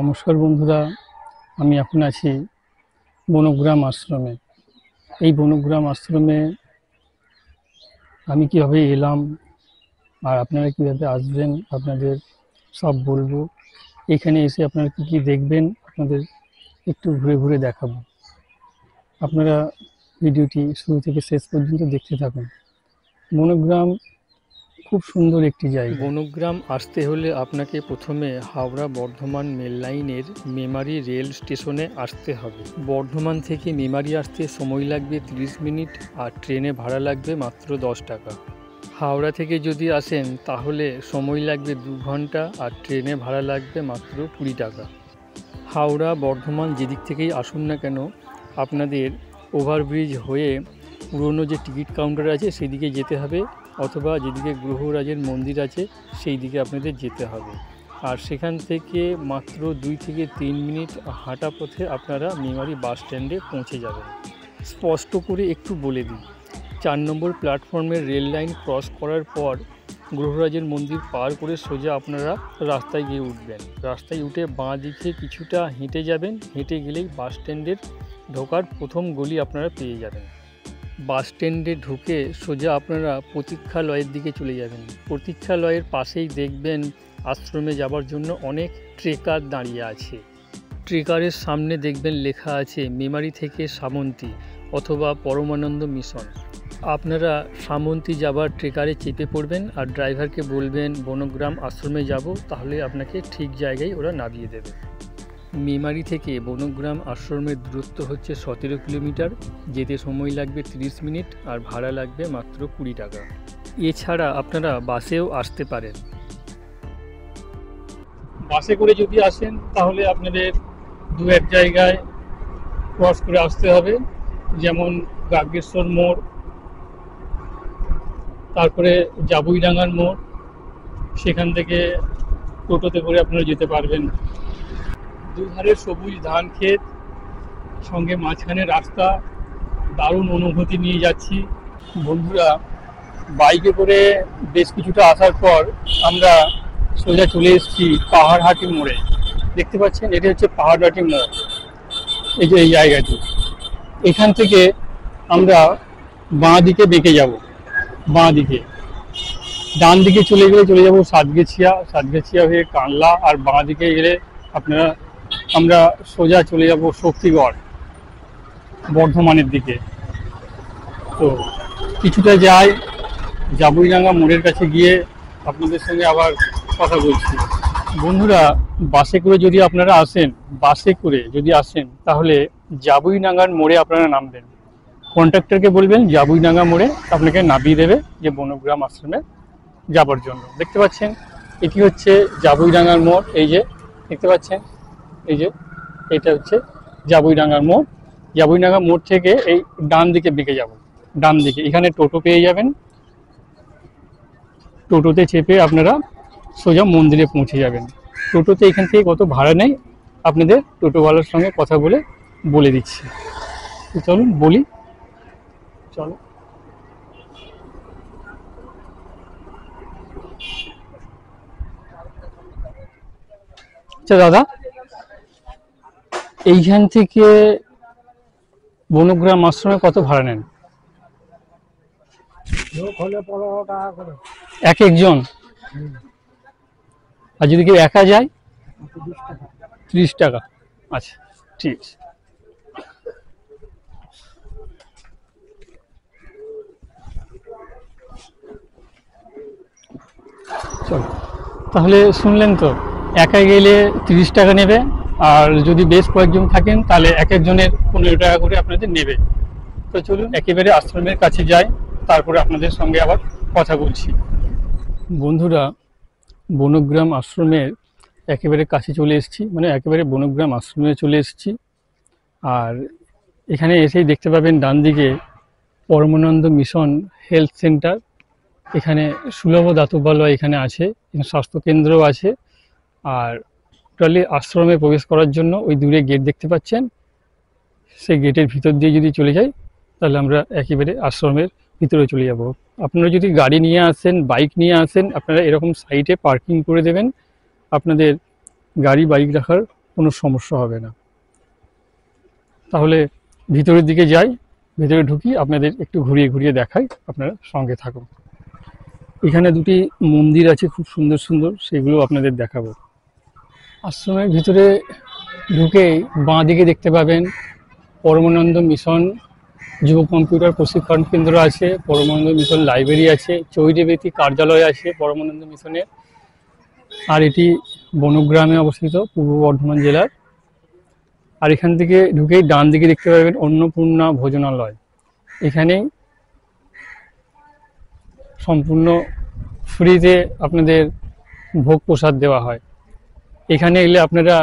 নমস্কার বন্ধুরা, আমি এখন আছি বনগ্রাম আশ্রমে। এই বনগ্রাম আশ্রমে আমি কিভাবে এলাম আর আপনারা কিভাবে আসবেন আপনাদের সব বলবো। এখানে এসে আপনারা কি কি দেখবেন আপনাদের একটু ঘুরে ঘুরে দেখাবো। আপনারা ভিডিওটি শুরু থেকে শেষ পর্যন্ত দেখতে থাকুন। বনগ্রাম খুব সুন্দর একটি জায়গা। বনগ্রাম আসতে হলে আপনাকে প্রথমে হাওড়া বর্ধমান মেল লাইনের মেমারি রেল স্টেশনে আসতে হবে। বর্ধমান থেকে মেমারি আসতে সময় লাগবে 30 মিনিট আর ট্রেনে ভাড়া লাগবে মাত্র 10 টাকা। হাওড়া থেকে যদি আসেন তাহলে সময় লাগবে 2 ঘন্টা আর ট্রেনে ভাড়া লাগবে মাত্র 20 টাকা। হাওড়া বর্ধমান যেদিক থেকেই আসুন না কেন আপনাদের ওভারব্রিজ হয়ে পুরনো যে টিকিট কাউন্টার আছে সেদিকে যেতে হবে, অথবা যেদিকে গ্রহরাজের মন্দির আছে সেই দিকে আপনাদের যেতে হবে। আর সেখান থেকে মাত্র 2 থেকে 3 মিনিট হাঁটা পথে আপনারা মেমারি বাস স্ট্যান্ডে পৌঁছে যাবেন। স্পষ্ট করে একটু বলে দিই, 4 নম্বর প্ল্যাটফর্মের রেল লাইন ক্রস করার পর গ্রহরাজের মন্দির পার করে সোজা আপনারা রাস্তায় গিয়ে উঠবেন। রাস্তায় উঠে বাঁ দিকে কিছুটা হেঁটে যাবেন, হেঁটে গেলেই বাস স্ট্যান্ডের ঢোকার প্রথম গলি আপনারা পেয়ে যাবেন। বাস স্ট্যান্ডে ঢুকে সোজা আপনারা প্রতীক্ষালয়ের দিকে চলে যাবেন। প্রতীক্ষালয়ের পাশেই দেখবেন আশ্রমে যাবার জন্য অনেক ট্রেকার দাঁড়িয়ে আছে। ট্রেকারের সামনে দেখবেন লেখা আছে মেমারি থেকে সামন্তী অথবা পরমানন্দ মিশন। আপনারা সামন্তী যাবার ট্রেকারে চেপে পড়বেন আর ড্রাইভারকে বলবেন বনগ্রাম আশ্রমে যাব, তাহলে আপনাকে ঠিক জায়গায় ওরা নামিয়ে দেবে। মেমারি থেকে বনগ্রাম আশ্রমের দূরত্ব হচ্ছে 17 কিলোমিটার। যেতে সময় লাগবে 30 মিনিট আর ভাড়া লাগবে মাত্র 20 টাকা। এছাড়া আপনারা বাসেও আসতে পারেন। বাসে করে যদি আসেন তাহলে আপনাদের দু এক জায়গায় ক্রস করে আসতে হবে, যেমন গাগেশ্বর মোড়, তারপরে জাবুইডাঙ্গার মোড়। সেখান থেকে টোটোতে করে আপনারা যেতে পারবেন। দুধারে সবুজ ধান ক্ষেত, সঙ্গে মাঝখানে রাস্তা, দারুণ অনুভূতি নিয়ে যাচ্ছি। বন্ধুরা, বাইকে করে বেশ কিছুটা আসার পর আমরা সোজা চলে এসেছি পাহাড়হাটি মোড়ে। দেখতে পাচ্ছেন এটি হচ্ছে পাহাড়হাটি মোড়। এই যে এই জায়গাটি, এখান থেকে আমরা বাঁ দিকে বেঁকে যাব। বাঁ দিকে, ডান দিকে চলে যাব সাতগেছিয়া, সাতগেছিয়া হয়ে কানলা, আর বাঁ দিকে গেলে আমরা সোজা চলে যাব শক্তিগড় বর্ধমানের দিকে। তো কিছুটা যাই, জাবুইডাঙ্গা মোড়ের কাছে গিয়ে আপনাদের সঙ্গে আবার কথা বলছি। বন্ধুরা, বাসে করে যদি আপনারা আসেন, তাহলে জাবুইডাঙ্গার মোড়ে আপনারা নামবেন। কন্ট্রাক্টরকে বলবেন জাবুইডাঙ্গা মোড়ে আপনাকে নামিয়ে দেবে যে বনগ্রাম আশ্রমে যাবার জন্য। দেখতে পাচ্ছেন এটি হচ্ছে জাবুইডাঙ্গার মোড়। এই যে দেখতে পাচ্ছেন, এই যে এটা হচ্ছে জাবুইডাঙ্গার মোড়। জাবুইডাঙ্গা মোড় থেকে এই ডান দিকে বেঁকে যাব। ডান দিকে এখানে টোটো পেয়ে যাবেন। টোটোতে চেপে আপনারা সোজা মন্দিরে পৌঁছে যাবেন। টোটোতে এখান থেকে কত ভাড়া নেই আপনাদের টোটোওয়ালার সঙ্গে কথা বলে দিচ্ছি। তো চলুন বলি, চলো। আচ্ছা দাদা, এইখান থেকে বনগ্রাম আশ্রমে কত ভাড়া নেন? এক একজন? আর যদি কেউ একা যায়? 30 টাকা। আচ্ছা, ঠিক আছে। চলো, তাহলে শুনলেন তো, একা গেলে 30 টাকা নেবে, আর যদি বেশ কয়েকজন থাকেন তাহলে এক একজনের 15 টাকা করে আপনাদের নেবে। তো চলুন একেবারে আশ্রমের কাছে যাই, তারপরে আপনাদের সঙ্গে আবার কথা বলছি। বন্ধুরা, বনগ্রাম আশ্রমের একেবারে কাছে চলে এসেছি, মানে একেবারে বনগ্রাম আশ্রমে চলে এসেছি। আর এখানে এসেই দেখতে পাবেন ডান দিকে পরমানন্দ মিশন হেলথ সেন্টার। এখানে সুলভ দাতব্যালয় এখানে আছে, স্বাস্থ্যকেন্দ্রও আছে। আর টোটালি আশ্রমে প্রবেশ করার জন্য ওই দূরে গেট দেখতে পাচ্ছেন, সেই গেটের ভিতর দিয়ে যদি চলে যাই তাহলে আমরা একেবারে আশ্রমের ভিতরে চলে যাব। আপনারা যদি গাড়ি নিয়ে আসেন, বাইক নিয়ে আসেন, আপনারা এরকম সাইডে পার্কিং করে দেবেন। আপনাদের গাড়ি বাইক রাখার কোনো সমস্যা হবে না। তাহলে ভিতরের দিকে যাই, ভিতরে ঢুকি, আপনাদের একটু ঘুরিয়ে ঘুরিয়ে দেখাই, আপনারা সঙ্গে থাকুন। এখানে দুটি মন্দির আছে খুব সুন্দর সুন্দর, সেগুলো আপনাদের দেখাবো। আশ্রমের ভিতরে ঢুকেই বাঁ দিকে দেখতে পাবেন পরমানন্দ মিশন যুব কম্পিউটার প্রশিক্ষণ কেন্দ্র আছে, পরমানন্দ মিশন লাইব্রেরি আছে, চৌরিবেতি কার্যালয় আছে পরমানন্দ মিশনের। আর এটি বনগ্রামে অবস্থিত, পূর্ব বর্ধমান জেলার। আর এখান থেকে ঢুকেই ডান দিকে দেখতে পাবেন অন্নপূর্ণা ভোজনালয়। এখানে সম্পূর্ণ ফ্রিতে আপনাদের ভোগ প্রসাদ দেওয়া হয়। এখানে এলে আপনারা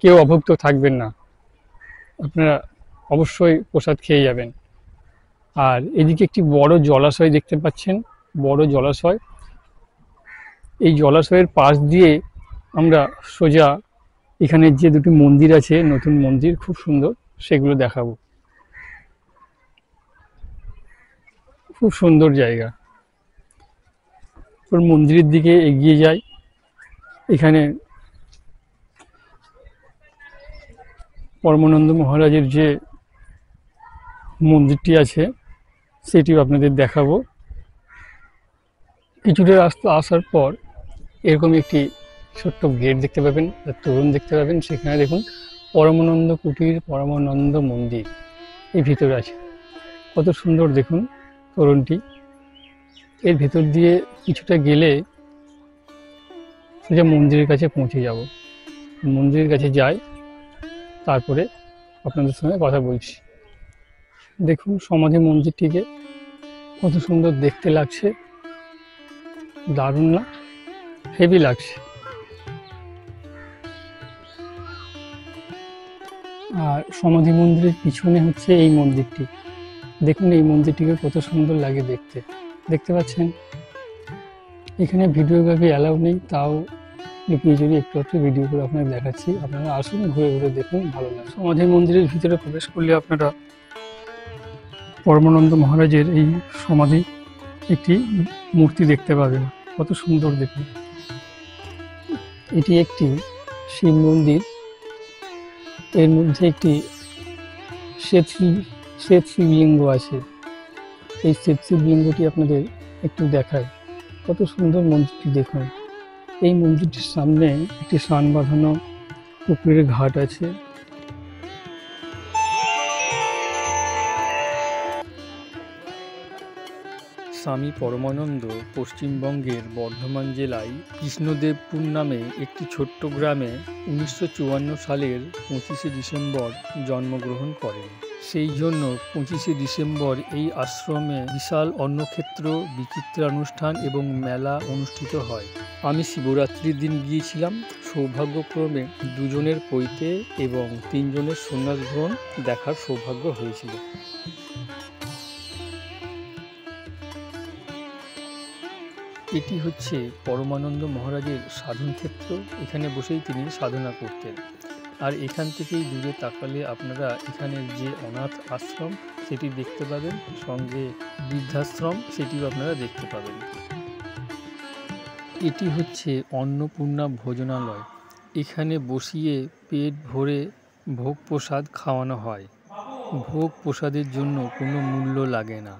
কেউ অভুক্ত থাকবেন না, আপনারা অবশ্যই প্রসাদ খেয়ে যাবেন। আর এদিকে একটি বড় জলাশয় দেখতে পাচ্ছেন, বড় জলাশয়। এই জলাশয়ের পাশ দিয়ে আমরা সোজা এখানে যে দুটি মন্দির আছে, নতুন মন্দির খুব সুন্দর, সেগুলো দেখাবো। খুব সুন্দর জায়গা। ওর মন্দিরের দিকে এগিয়ে যাই। এখানে পরমানন্দ মহারাজের যে মন্দিরটি আছে সেটিও আপনাদের দেখাবো। কিছুটা রাস্তা আসার পর এরকম একটি ছোট্ট গেট দেখতে পাবেন, তোরণ দেখতে পাবেন। সেখানে দেখুন পরমানন্দ কুটির, পরমানন্দ মন্দির এই ভিতরে আছে। কত সুন্দর দেখুন তোরণটি। এর ভিতর দিয়ে কিছুটা গেলে সোজা মন্দিরের কাছে পৌঁছে যাব। মন্দিরের কাছে যাই, তারপরে আপনাদের সঙ্গে কথা বলছি। দেখুন সমাধি মন্দিরটিকে কত সুন্দর দেখতে লাগছে, দারুণ না? হেভি লাগছে। আর সমাধি মন্দিরের পিছনে হচ্ছে এই মন্দিরটি। দেখুন এই মন্দিরটিকে কত সুন্দর লাগে দেখতে, দেখতে পাচ্ছেন। এখানে ভিডিওগ্রাফি অ্যালাউ নেই, তাও লুকিয়ে চুরি একটু একটু ভিডিও করে আপনাদের দেখাচ্ছি। আপনারা আসুন, ঘুরে ঘুরে দেখুন, ভালো লাগে। সমাধি মন্দিরের ভিতরে প্রবেশ করলে আপনারা পরমানন্দ মহারাজের এই সমাধি একটি মূর্তি দেখতে পাবেন, কত সুন্দর দেখুন। এটি একটি শিব মন্দির। এর মধ্যে একটি শ্বেত শিবলিঙ্গ আছে। এই শ্বেত শিবলিঙ্গটি আপনাদের একটু দেখায়, কত সুন্দর মন্দিরটি দেখুন। এই মন্দিরটির সামনে একটি স্নান বাঁধানো পুকুরের ঘাট আছে। স্বামী পরমানন্দ পশ্চিমবঙ্গের বর্ধমান জেলায় কৃষ্ণদেবপুর নামে একটি ছোট্ট গ্রামে 1954 সালের 25শে ডিসেম্বর জন্মগ্রহণ করেন। সেই জন্য 25শে ডিসেম্বর এই আশ্রমে বিশাল অন্নক্ষেত্র, বিচিত্রানুষ্ঠান এবং মেলা অনুষ্ঠিত হয়। আমি শিবরাত্রির দিন গিয়েছিলাম। সৌভাগ্যক্রমে 2 জনের পৈতে এবং 3 জনের সন্ন্যাস গ্রহণ দেখার সৌভাগ্য হয়েছিল। এটি হচ্ছে পরমানন্দ মহারাজের সাধন ক্ষেত্র। এখানে বসেই তিনি সাধনা করতেন। আর এখান থেকেই দূরে তাকালে আপনারা এখানের যে অনাথ আশ্রম সেটি দেখতে পাবেন, সঙ্গে বৃদ্ধাশ্রম সেটিও আপনারা দেখতে পাবেন। এটি হচ্ছে অন্নপূর্ণা ভোজনালয়। এখানে বসিয়ে পেট ভরে ভোগ প্রসাদ খাওয়ানো হয়। ভোগ প্রসাদের জন্য কোনো মূল্য লাগে না।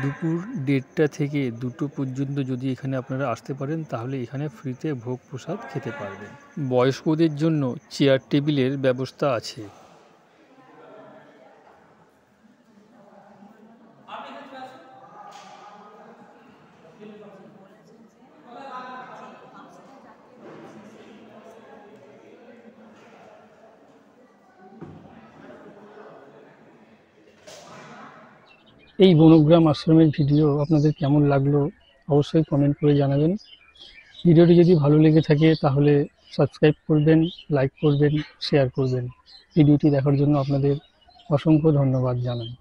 দুপুর 1:30 থেকে 2টো পর্যন্ত যদি এখানে আপনারা আসতে পারেন, তাহলে এখানে ফ্রিতে ভোগ প্রসাদ খেতে পারবেন। বয়স্কদের জন্য চেয়ার টেবিলের ব্যবস্থা আছে। এই বনগ্রাম আশ্রমের ভিডিও আপনাদের কেমন লাগলো অবশ্যই কমেন্ট করে জানাবেন। ভিডিওটি যদি ভালো লেগে থাকে তাহলে সাবস্ক্রাইব করবেন, লাইক করবেন, শেয়ার করবেন। ভিডিওটি দেখার জন্য আপনাদের অসংখ্য ধন্যবাদ জানাই।